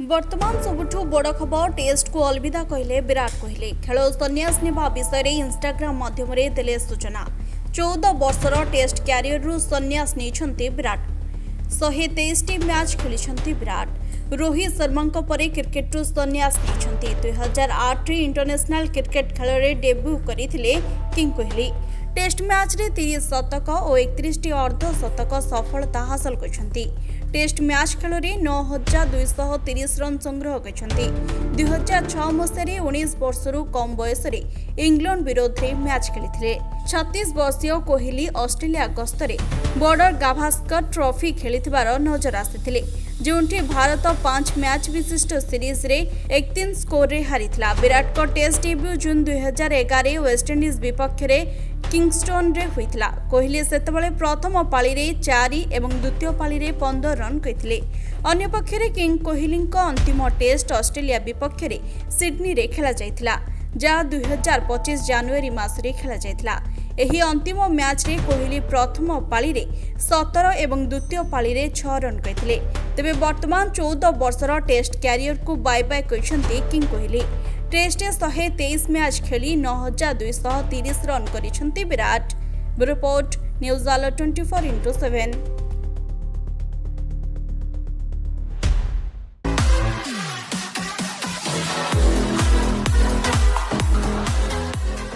वर्तमान सबुठु बड़ खबर टेस्ट को अलविदा कहले विराट कोहली। खेल संन्यास नेबा विषय रे इंस्टाग्राम माध्यम रे देले सूचना। 14 वर्षर टेस्ट क्यारियर रु संन्यास नेछंती विराट। 123 टी मैच खेलिछंती विराट। रोहित शर्मा परे क्रिकेट रु संन्यास नेछंती। 2008 रे इंटरनेशनल क्रिकेट खेल रे डेब्यू करिथिले किंग कोहली। टेस्ट मैच रे 30 शतक और 31 टी अर्ध शतक सफलता हासिल करछंती। टेस्ट मैच खेल में 9230 रन संग्रह करछंती। 2006 मसीह 19 वर्षरू कम बयस इंग्लैंड विरोध में मैच खेली। 36 वर्षीय कोहली ऑस्ट्रेलिया गस्तरे बॉर्डर गाभास्कर ट्रॉफी खेलिथिबार नजर आसिथिले, जोंठी भारत 5 मैच विशिष्ट सीरीज रे 1-3 स्कोर रे हारिथिला। विराट को टेस्ट डेब्यू जून 2011 वेस्टइंडीज विपक्ष रे किंगस्टन रे होइथिला। कोहली सेतबेले प्रथम पाली रे 4 एवं द्वितीय पाली रे 15 रन कइथिले। अन्य पक्षरे किंग कोहली अंतिम टेस्ट ऑस्ट्रेलिया विपक्ष रे सिडनी रे खेला जाइथिला, जहाँ 2025 जनवरी मास रे खेला जाइथिला। एही अंतिम मैच रे कोहली प्रथम पाली रे 17 एवं द्वितीय पाली रे 6 रन कइथिले। तेबे वर्तमान 14 वर्षर टेस्ट कैरियर को बाय बाय कइसंती किंग कोहली। टेस्ट 123 मैच खेली 9230 रन करिसंती विराट। Report news 24x7।